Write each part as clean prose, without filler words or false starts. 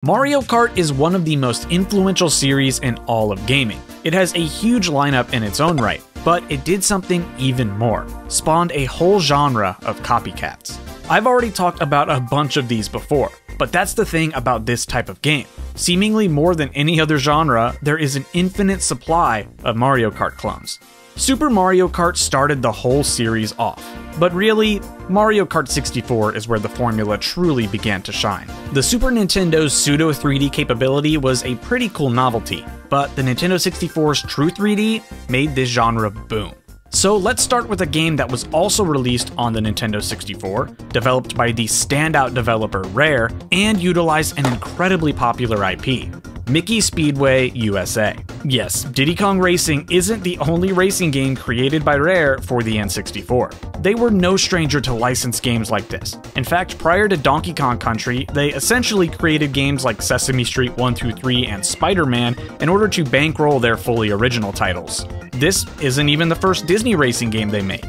Mario Kart is one of the most influential series in all of gaming. It has a huge lineup in its own right, but it did something even more: spawned a whole genre of copycats. I've already talked about a bunch of these before, but that's the thing about this type of game. Seemingly more than any other genre, there is an infinite supply of Mario Kart clones. Super Mario Kart started the whole series off, but really, Mario Kart 64 is where the formula truly began to shine. The Super Nintendo's pseudo 3D capability was a pretty cool novelty, but the Nintendo 64's true 3D made this genre boom. So let's start with a game that was also released on the Nintendo 64, developed by the standout developer Rare, and utilized an incredibly popular IP: Mickey Speedway USA. Yes, Diddy Kong Racing isn't the only racing game created by Rare for the N64. They were no stranger to licensed games like this. In fact, prior to Donkey Kong Country, they essentially created games like Sesame Street 1 through 3 and Spider-Man in order to bankroll their fully original titles. This isn't even the first Disney racing game they made.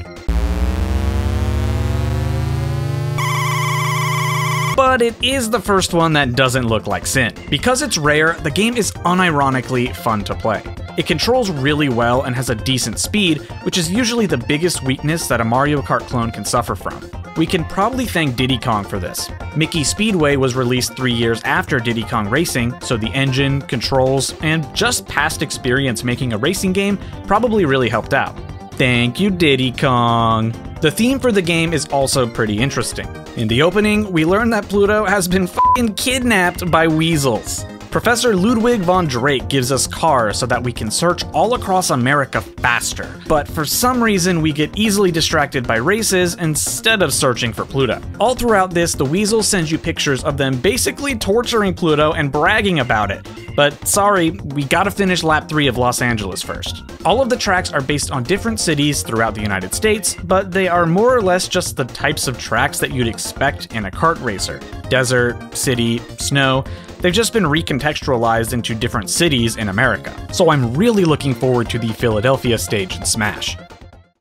But it is the first one that doesn't look like sin. Because it's Rare, the game is unironically fun to play. It controls really well and has a decent speed, which is usually the biggest weakness that a Mario Kart clone can suffer from. We can probably thank Diddy Kong for this. Mickey Speedway was released 3 years after Diddy Kong Racing, so the engine, controls, and just past experience making a racing game probably really helped out. Thank you, Diddy Kong. The theme for the game is also pretty interesting. In the opening, we learn that Pluto has been f***ing kidnapped by weasels. Professor Ludwig von Drake gives us cars so that we can search all across America faster. But for some reason, we get easily distracted by races instead of searching for Pluto. All throughout this, the weasels send you pictures of them basically torturing Pluto and bragging about it. But sorry, we gotta finish lap 3 of Los Angeles first. All of the tracks are based on different cities throughout the United States, but they are more or less just the types of tracks that you'd expect in a kart racer. Desert, city, snow. They've just been recontextualized into different cities in America. So I'm really looking forward to the Philadelphia stage in Smash.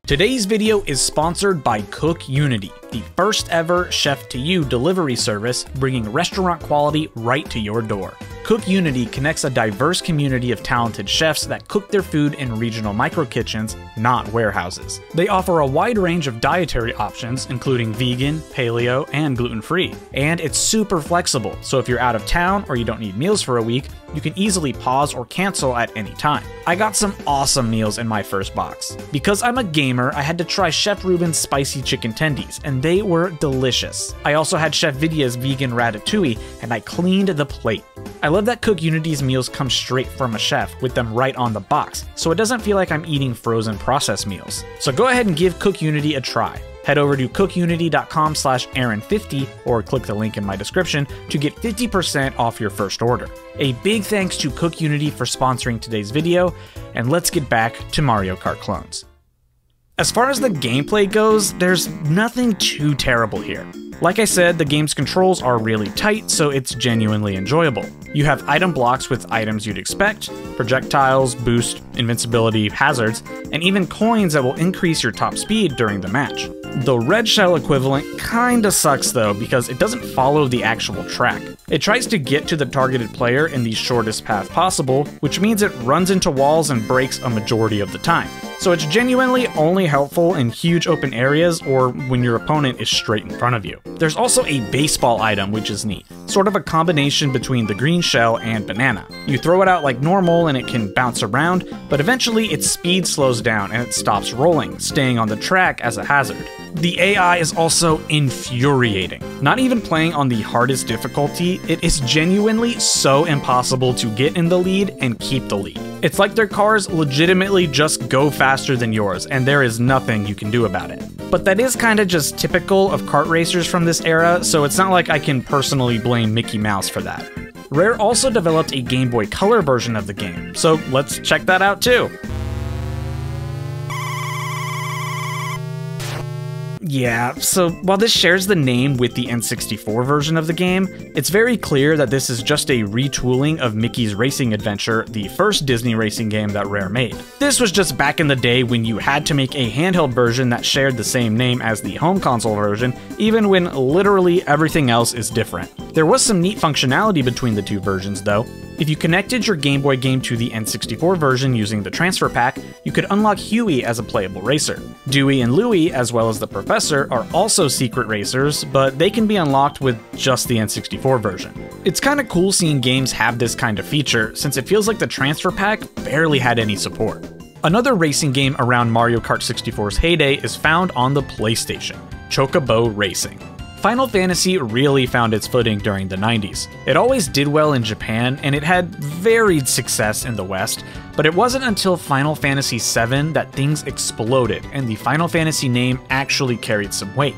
Today's video is sponsored by Cook Unity, the first ever chef-to-you delivery service bringing restaurant quality right to your door. Cook Unity connects a diverse community of talented chefs that cook their food in regional micro-kitchens, not warehouses. They offer a wide range of dietary options, including vegan, paleo, and gluten-free. And it's super flexible, so if you're out of town or you don't need meals for a week, you can easily pause or cancel at any time. I got some awesome meals in my first box. Because I'm a gamer, I had to try Chef Ruben's spicy chicken tendies, and they were delicious. I also had Chef Vidya's vegan ratatouille, and I cleaned the plate. I love that Cook Unity's meals come straight from a chef with them right on the box, so it doesn't feel like I'm eating frozen processed meals. So go ahead and give Cook Unity a try. Head over to cookunity.com/Aaron50 or click the link in my description to get 50% off your first order. A big thanks to Cook Unity for sponsoring today's video, and let's get back to Mario Kart clones. As far as the gameplay goes, there's nothing too terrible here. Like I said, the game's controls are really tight, so it's genuinely enjoyable. You have item blocks with items you'd expect, projectiles, boost, invincibility, hazards, and even coins that will increase your top speed during the match. The red shell equivalent kinda sucks though, because it doesn't follow the actual track. It tries to get to the targeted player in the shortest path possible, which means it runs into walls and breaks a majority of the time. So it's genuinely only helpful in huge open areas or when your opponent is straight in front of you. There's also a baseball item, which is neat. Sort of a combination between the green shell and banana. You throw it out like normal and it can bounce around, but eventually its speed slows down and it stops rolling, staying on the track as a hazard. The AI is also infuriating. Not even playing on the hardest difficulty, it is genuinely so impossible to get in the lead and keep the lead. It's like their cars legitimately just go faster than yours, and there is nothing you can do about it. But that is kinda just typical of kart racers from this era, so it's not like I can personally blame Mickey Mouse for that. Rare also developed a Game Boy Color version of the game, so let's check that out too. Yeah, so while this shares the name with the N64 version of the game, it's very clear that this is just a retooling of Mickey's Racing Adventure, the first Disney racing game that Rare made. This was just back in the day when you had to make a handheld version that shared the same name as the home console version, even when literally everything else is different. There was some neat functionality between the two versions though. If you connected your Game Boy game to the N64 version using the transfer pack, you could unlock Huey as a playable racer. Dewey and Louie, as well as the Professor, are also secret racers, but they can be unlocked with just the N64 version. It's kinda cool seeing games have this kind of feature, since it feels like the transfer pack barely had any support. Another racing game around Mario Kart 64's heyday is found on the PlayStation, Chocobo Racing. Final Fantasy really found its footing during the 90s. It always did well in Japan, and it had varied success in the West, but it wasn't until Final Fantasy VII that things exploded and the Final Fantasy name actually carried some weight.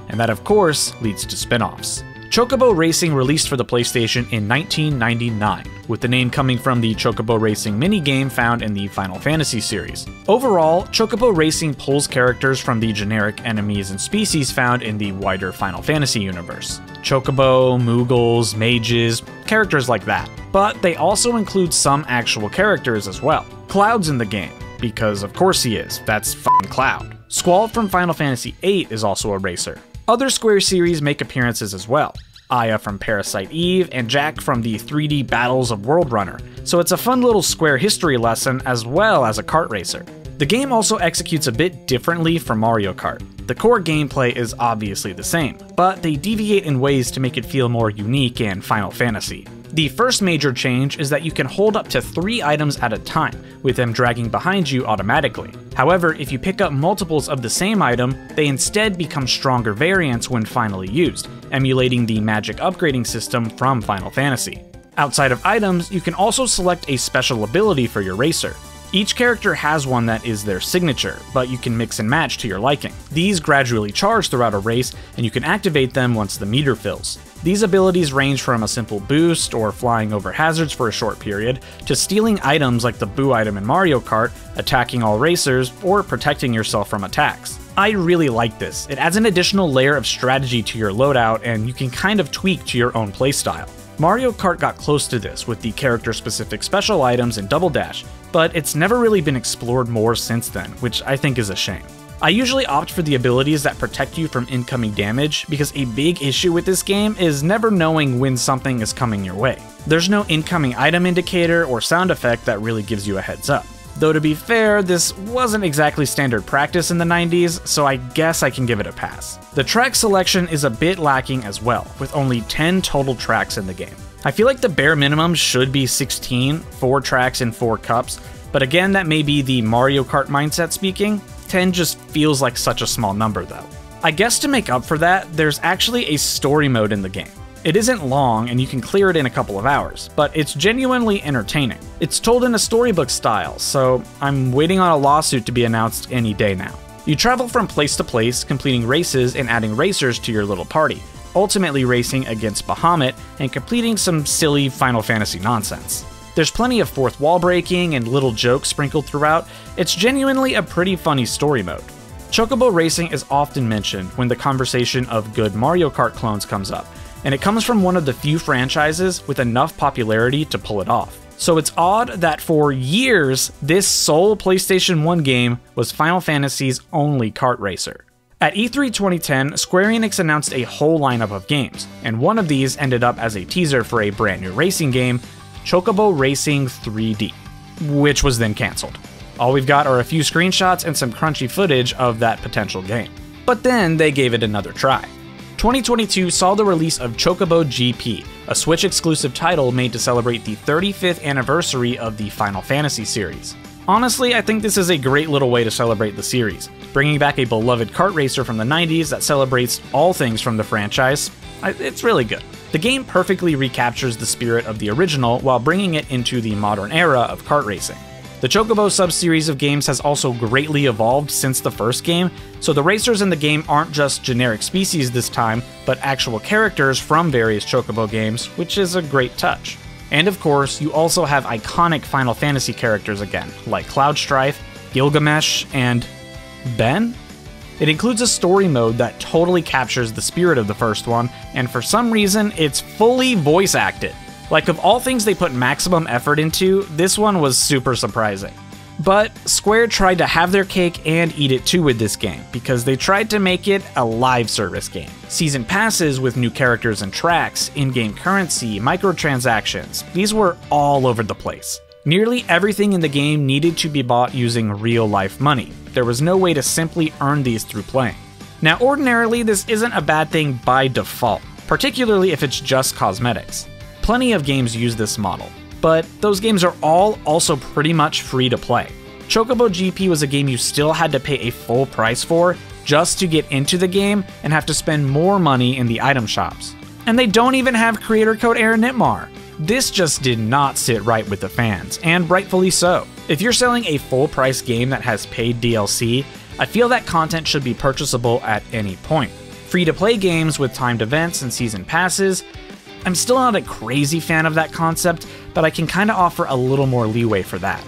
And that, of course, leads to spin-offs. Chocobo Racing released for the PlayStation in 1999, with the name coming from the Chocobo Racing minigame found in the Final Fantasy series. Overall, Chocobo Racing pulls characters from the generic enemies and species found in the wider Final Fantasy universe. Chocobo, Moogles, mages, characters like that. But they also include some actual characters as well. Cloud's in the game, because of course he is, that's f***ing Cloud. Squall from Final Fantasy VIII is also a racer. Other Square series make appearances as well. Aya from Parasite Eve, and Jack from the 3D Battles of World Runner, so it's a fun little Square history lesson as well as a kart racer. The game also executes a bit differently from Mario Kart. The core gameplay is obviously the same, but they deviate in ways to make it feel more unique and Final Fantasy. The first major change is that you can hold up to 3 items at a time, with them dragging behind you automatically. However, if you pick up multiples of the same item, they instead become stronger variants when finally used, emulating the magic upgrading system from Final Fantasy. Outside of items, you can also select a special ability for your racer. Each character has one that is their signature, but you can mix and match to your liking. These gradually charge throughout a race, and you can activate them once the meter fills. These abilities range from a simple boost, or flying over hazards for a short period, to stealing items like the Boo item in Mario Kart, attacking all racers, or protecting yourself from attacks. I really like this. It adds an additional layer of strategy to your loadout, and you can kind of tweak to your own playstyle. Mario Kart got close to this with the character-specific special items in Double Dash, but it's never really been explored more since then, which I think is a shame. I usually opt for the abilities that protect you from incoming damage, because a big issue with this game is never knowing when something is coming your way. There's no incoming item indicator or sound effect that really gives you a heads up. Though to be fair, this wasn't exactly standard practice in the 90s, so I guess I can give it a pass. The track selection is a bit lacking as well, with only 10 total tracks in the game. I feel like the bare minimum should be 16, 4 tracks and 4 cups, but again, that may be the Mario Kart mindset speaking. 10 just feels like such a small number though. I guess to make up for that, there's actually a story mode in the game. It isn't long and you can clear it in a couple of hours, but it's genuinely entertaining. It's told in a storybook style, so I'm waiting on a lawsuit to be announced any day now. You travel from place to place, completing races and adding racers to your little party, ultimately racing against Bahamut and completing some silly Final Fantasy nonsense. There's plenty of fourth wall breaking and little jokes sprinkled throughout. It's genuinely a pretty funny story mode. Chocobo Racing is often mentioned when the conversation of good Mario Kart clones comes up, and it comes from one of the few franchises with enough popularity to pull it off. So it's odd that for years, this sole PlayStation 1 game was Final Fantasy's only kart racer. At E3 2010, Square Enix announced a whole lineup of games, and one of these ended up as a teaser for a brand new racing game, Chocobo Racing 3D, which was then cancelled. All we've got are a few screenshots and some crunchy footage of that potential game. But then they gave it another try. 2022 saw the release of Chocobo GP, a Switch exclusive title made to celebrate the 35th anniversary of the Final Fantasy series. Honestly, I think this is a great little way to celebrate the series, bringing back a beloved kart racer from the 90s that celebrates all things from the franchise. It's really good. The game perfectly recaptures the spirit of the original while bringing it into the modern era of kart racing. The Chocobo sub-series of games has also greatly evolved since the first game, so the racers in the game aren't just generic species this time, but actual characters from various Chocobo games, which is a great touch. And of course, you also have iconic Final Fantasy characters again, like Cloud Strife, Gilgamesh, and Ben? It includes a story mode that totally captures the spirit of the first one, and for some reason, it's fully voice acted. Like, of all things they put maximum effort into, this one was super surprising. But Square tried to have their cake and eat it too with this game, because they tried to make it a live service game. Season passes with new characters and tracks, in-game currency, microtransactions, these were all over the place. Nearly everything in the game needed to be bought using real-life money. There was no way to simply earn these through playing. Now, ordinarily, this isn't a bad thing by default, particularly if it's just cosmetics. Plenty of games use this model, but those games are all also pretty much free to play. Chocobo GP was a game you still had to pay a full price for just to get into the game and have to spend more money in the item shops. And they don't even have creator code Aaron Nitmar. This just did not sit right with the fans, and rightfully so. If you're selling a full price game that has paid DLC, I feel that content should be purchasable at any point. Free to play games with timed events and season passes, I'm still not a crazy fan of that concept, but I can kinda offer a little more leeway for that.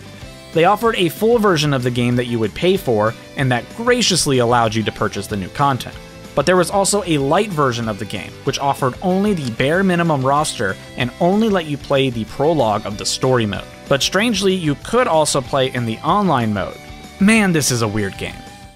They offered a full version of the game that you would pay for, and that graciously allowed you to purchase the new content. But there was also a light version of the game, which offered only the bare minimum roster and only let you play the prologue of the story mode. But strangely, you could also play in the online mode. Man, this is a weird game.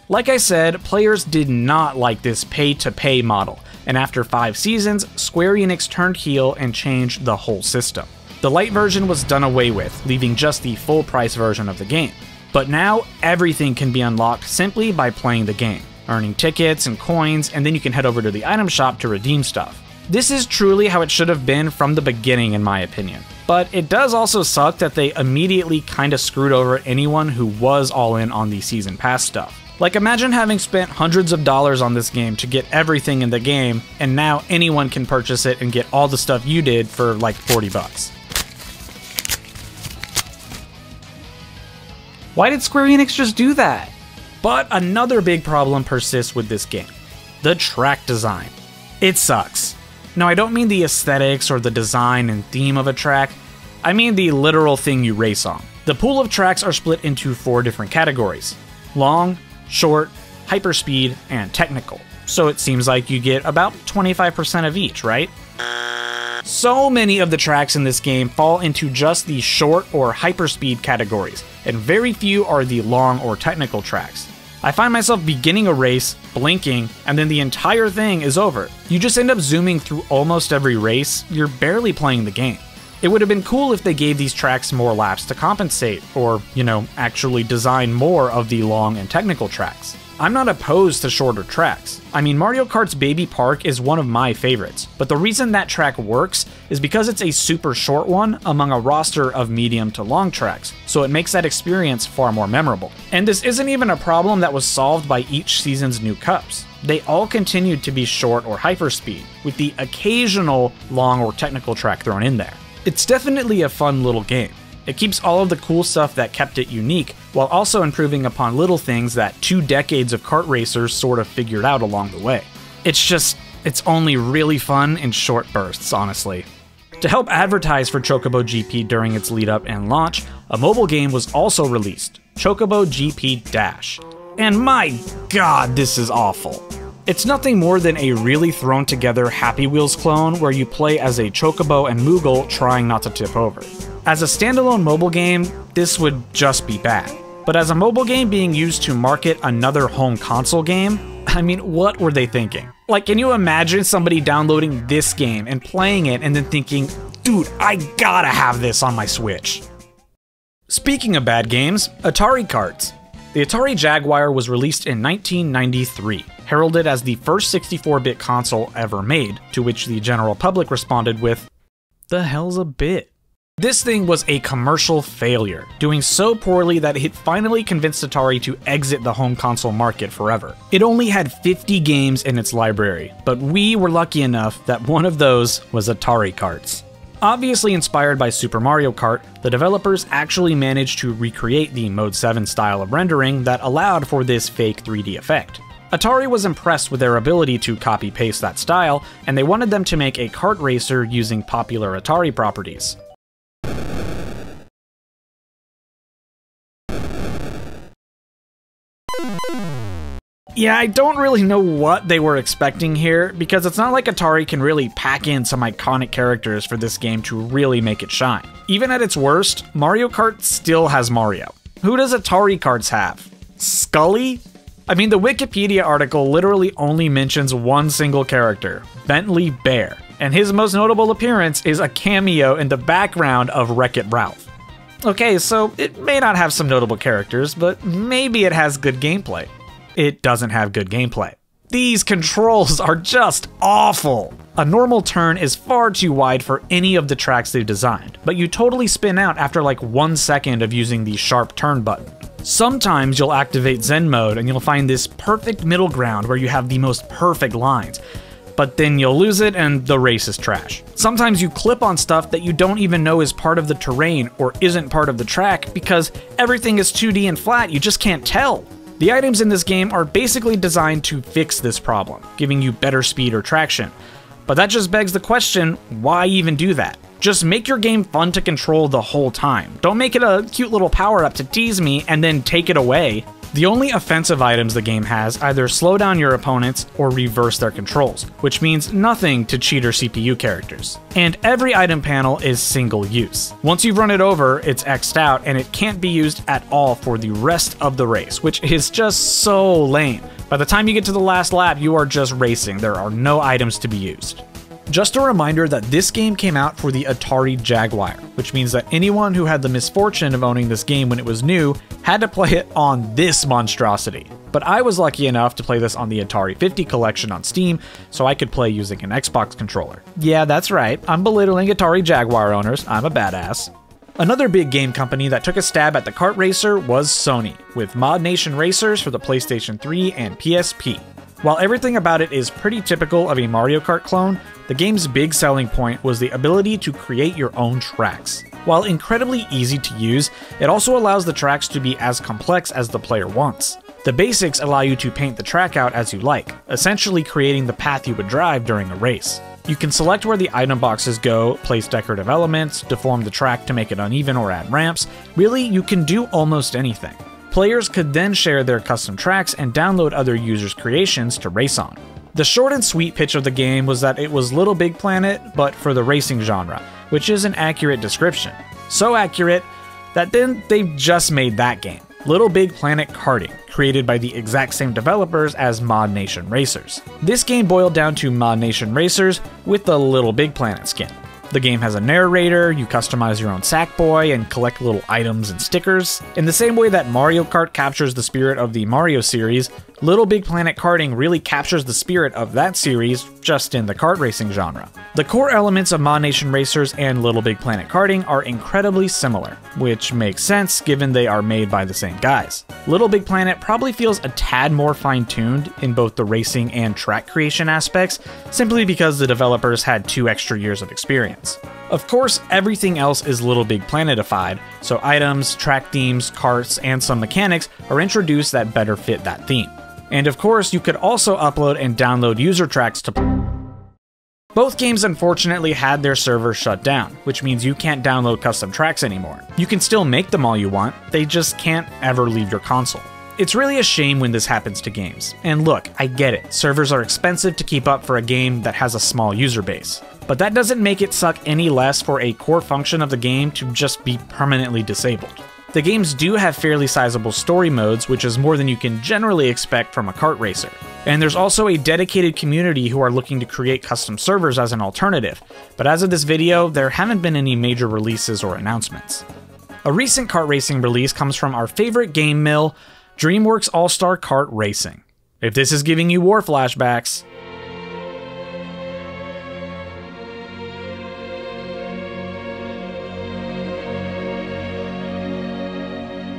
Like I said, players did not like this pay-to-pay model, and after 5 seasons, Square Enix turned heel and changed the whole system. The light version was done away with, leaving just the full price version of the game. But now, everything can be unlocked simply by playing the game, earning tickets and coins, and then you can head over to the item shop to redeem stuff. This is truly how it should have been from the beginning, in my opinion. But it does also suck that they immediately kinda screwed over anyone who was all in on the season pass stuff. Like, imagine having spent hundreds of dollars on this game to get everything in the game, and now anyone can purchase it and get all the stuff you did for like 40 bucks. Why did Square Enix just do that? But another big problem persists with this game: the track design. It sucks. Now, I don't mean the aesthetics or the design and theme of a track, I mean the literal thing you race on. The pool of tracks are split into 4 different categories: long, short, hyperspeed, and technical. So it seems like you get about 25% of each, right? So many of the tracks in this game fall into just the short or hyperspeed categories, and very few are the long or technical tracks. I find myself beginning a race, blinking, and then the entire thing is over. You just end up zooming through almost every race, you're barely playing the game. It would have been cool if they gave these tracks more laps to compensate, or, actually design more of the long and technical tracks. I'm not opposed to shorter tracks. I mean, Mario Kart's Baby Park is one of my favorites, but the reason that track works is because it's a super short one among a roster of medium to long tracks, so it makes that experience far more memorable. And this isn't even a problem that was solved by each season's new cups. They all continued to be short or hyperspeed, with the occasional long or technical track thrown in there. It's definitely a fun little game. It keeps all of the cool stuff that kept it unique, while also improving upon little things that 2 decades of kart racers sort of figured out along the way. It's only really fun in short bursts, honestly. To help advertise for Chocobo GP during its lead up and launch, a mobile game was also released, Chocobo GP Dash. And my god, this is awful. It's nothing more than a really thrown together Happy Wheels clone where you play as a Chocobo and Moogle trying not to tip over. As a standalone mobile game, this would just be bad. But as a mobile game being used to market another home console game, I mean, what were they thinking? Like, can you imagine somebody downloading this game and playing it and then thinking, dude, I gotta have this on my Switch? Speaking of bad games, Atari carts. The Atari Jaguar was released in 1993, heralded as the first 64-bit console ever made, to which the general public responded with, "The hell's a bit?" This thing was a commercial failure, doing so poorly that it finally convinced Atari to exit the home console market forever. It only had 50 games in its library, but we were lucky enough that one of those was Atari carts. Obviously inspired by Super Mario Kart, the developers actually managed to recreate the Mode 7 style of rendering that allowed for this fake 3D effect. Atari was impressed with their ability to copy-paste that style, and they wanted them to make a kart racer using popular Atari properties. Yeah, I don't really know what they were expecting here, because it's not like Atari can really pack in some iconic characters for this game to really make it shine. Even at its worst, Mario Kart still has Mario. Who does Atari carts have? Scully? I mean, the Wikipedia article literally only mentions one single character, Bentley Bear, and his most notable appearance is a cameo in the background of Wreck-It Ralph. Okay, so it may not have some notable characters, but maybe it has good gameplay. It doesn't have good gameplay. These controls are just awful. A normal turn is far too wide for any of the tracks they've designed, but you totally spin out after like 1 second of using the sharp turn button. Sometimes you'll activate Zen mode and you'll find this perfect middle ground where you have the most perfect lines, but then you'll lose it and the race is trash. Sometimes you clip on stuff that you don't even know is part of the terrain or isn't part of the track because everything is 2D and flat, you just can't tell. The items in this game are basically designed to fix this problem, giving you better speed or traction. But that just begs the question, why even do that? Just make your game fun to control the whole time. Don't make it a cute little power-up to tease me and then take it away. The only offensive items the game has either slow down your opponents or reverse their controls, which means nothing to cheater CPU characters. And every item panel is single use. Once you've run it over, it's X'd out and it can't be used at all for the rest of the race, which is just so lame. By the time you get to the last lap, you are just racing. There are no items to be used. Just a reminder that this game came out for the Atari Jaguar, which means that anyone who had the misfortune of owning this game when it was new had to play it on this monstrosity. But I was lucky enough to play this on the Atari 50 collection on Steam, so I could play using an Xbox controller. Yeah, that's right, I'm belittling Atari Jaguar owners, I'm a badass. Another big game company that took a stab at the kart racer was Sony, with Mod Nation Racers for the PlayStation 3 and PSP. While everything about it is pretty typical of a Mario Kart clone, the game's big selling point was the ability to create your own tracks. While incredibly easy to use, it also allows the tracks to be as complex as the player wants. The basics allow you to paint the track out as you like, essentially creating the path you would drive during a race. You can select where the item boxes go, place decorative elements, deform the track to make it uneven or add ramps. Really, you can do almost anything. Players could then share their custom tracks and download other users' creations to race on. The short and sweet pitch of the game was that it was Little Big Planet, but for the racing genre, which is an accurate description. So accurate that then they just made that game, Little Big Planet Karting, created by the exact same developers as Mod Nation Racers. This game boiled down to Mod Nation Racers with the Little Big Planet skin. The game has a narrator, you customize your own Sackboy, and collect little items and stickers. In the same way that Mario Kart captures the spirit of the Mario series, Little Big Planet Karting really captures the spirit of that series, just in the kart racing genre. The core elements of Mod Nation Racers and Little Big Planet Karting are incredibly similar, which makes sense given they are made by the same guys. Little Big Planet probably feels a tad more fine-tuned in both the racing and track creation aspects, simply because the developers had 2 extra years of experience. Of course, everything else is Little Big Planetified, so items, track themes, carts, and some mechanics are introduced that better fit that theme. And of course, you could also upload and download user tracks to play. Both games unfortunately had their servers shut down, which means you can't download custom tracks anymore. You can still make them all you want, they just can't ever leave your console. It's really a shame when this happens to games. And look, I get it, servers are expensive to keep up for a game that has a small user base. But that doesn't make it suck any less for a core function of the game to just be permanently disabled. The games do have fairly sizable story modes, which is more than you can generally expect from a kart racer. And there's also a dedicated community who are looking to create custom servers as an alternative, but as of this video, there haven't been any major releases or announcements. A recent kart racing release comes from our favorite game mill, DreamWorks All-Star Kart Racing. If this is giving you war flashbacks,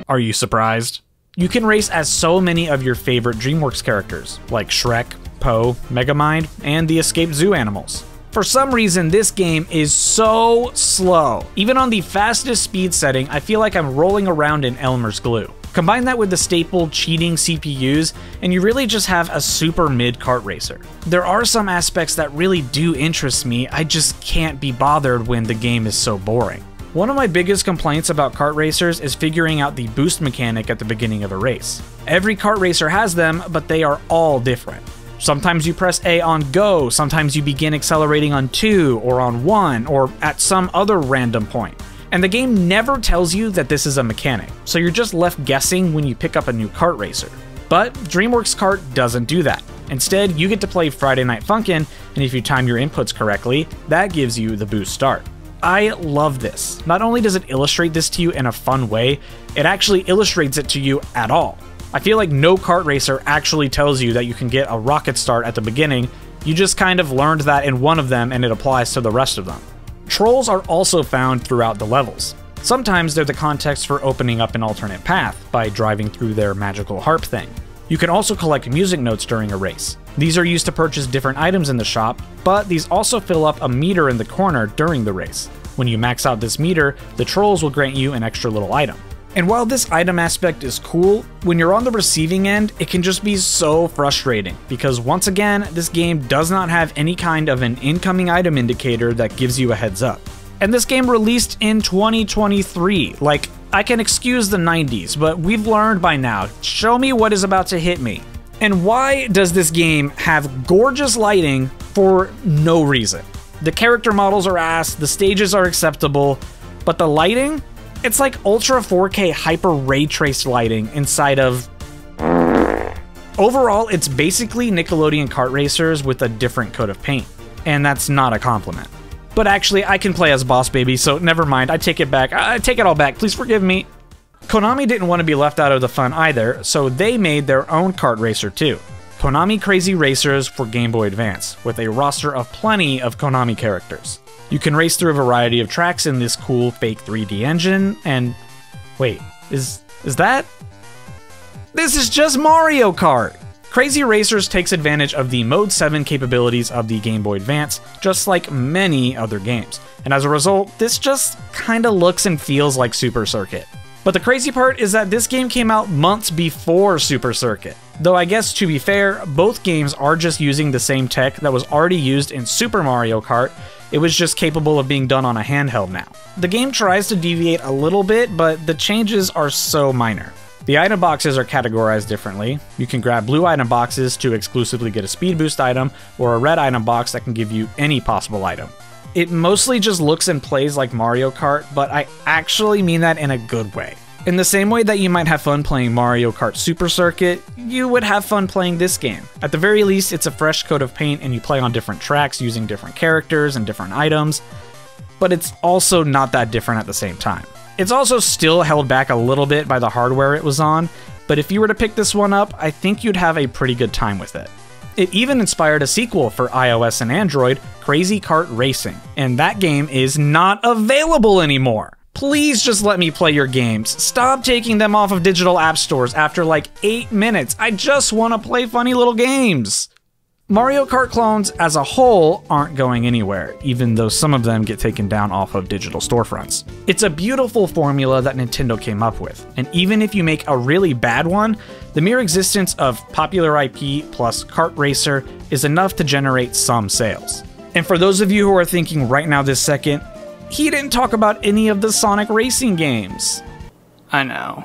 are you surprised? You can race as so many of your favorite DreamWorks characters, like Shrek, Poe, Megamind, and the escaped zoo animals. For some reason, this game is so slow. Even on the fastest speed setting, I feel like I'm rolling around in Elmer's glue. Combine that with the staple cheating CPUs, and you really just have a super mid kart racer. There are some aspects that really do interest me, I just can't be bothered when the game is so boring. One of my biggest complaints about kart racers is figuring out the boost mechanic at the beginning of a race. Every kart racer has them, but they are all different. Sometimes you press A on go, sometimes you begin accelerating on 2 or on 1 or at some other random point. And the game never tells you that this is a mechanic, so you're just left guessing when you pick up a new kart racer. But DreamWorks Kart doesn't do that. Instead, you get to play Friday Night Funkin', and if you time your inputs correctly, that gives you the boost start. I love this. Not only does it illustrate this to you in a fun way, it actually illustrates it to you at all. I feel like no kart racer actually tells you that you can get a rocket start at the beginning. You just kind of learned that in one of them and it applies to the rest of them. Trolls are also found throughout the levels. Sometimes they're the context for opening up an alternate path by driving through their magical harp thing. You can also collect music notes during a race. These are used to purchase different items in the shop, but these also fill up a meter in the corner during the race. When you max out this meter, the trolls will grant you an extra little item. And while this item aspect is cool, when you're on the receiving end, it can just be so frustrating, because once again, this game does not have any kind of an incoming item indicator that gives you a heads up. And this game released in 2023, like, I can excuse the 90s, but we've learned by now, show me what is about to hit me. And why does this game have gorgeous lighting for no reason? The character models are ass, the stages are acceptable, but the lighting? It's like Ultra 4K hyper ray traced lighting inside of... Overall, it's basically Nickelodeon kart racers with a different coat of paint. And that's not a compliment. But actually, I can play as Boss Baby, so never mind, I take it back. I take it all back, please forgive me. Konami didn't want to be left out of the fun either, so they made their own kart racer too. Konami Crazy Racers for Game Boy Advance, with a roster of plenty of Konami characters. You can race through a variety of tracks in this cool fake 3D engine, and... wait, is that? This is just Mario Kart! Crazy Racers takes advantage of the Mode 7 capabilities of the Game Boy Advance, just like many other games, and as a result, this just kinda looks and feels like Super Circuit. But the crazy part is that this game came out months before Super Circuit. Though I guess to be fair, both games are just using the same tech that was already used in Super Mario Kart, it was just capable of being done on a handheld now. The game tries to deviate a little bit, but the changes are so minor. The item boxes are categorized differently. You can grab blue item boxes to exclusively get a speed boost item, or a red item box that can give you any possible item. It mostly just looks and plays like Mario Kart, but I actually mean that in a good way. In the same way that you might have fun playing Mario Kart Super Circuit, you would have fun playing this game. At the very least, it's a fresh coat of paint and you play on different tracks using different characters and different items, but it's also not that different at the same time. It's also still held back a little bit by the hardware it was on, but if you were to pick this one up, I think you'd have a pretty good time with it. It even inspired a sequel for iOS and Android, Crazy Kart Racing, and that game is not available anymore. Please just let me play your games. Stop taking them off of digital app stores after like 8 minutes. I just want to play funny little games. Mario Kart clones as a whole aren't going anywhere, even though some of them get taken down off of digital storefronts. It's a beautiful formula that Nintendo came up with, and even if you make a really bad one, the mere existence of popular IP plus kart racer is enough to generate some sales. And for those of you who are thinking right now this second, he didn't talk about any of the Sonic racing games. I know.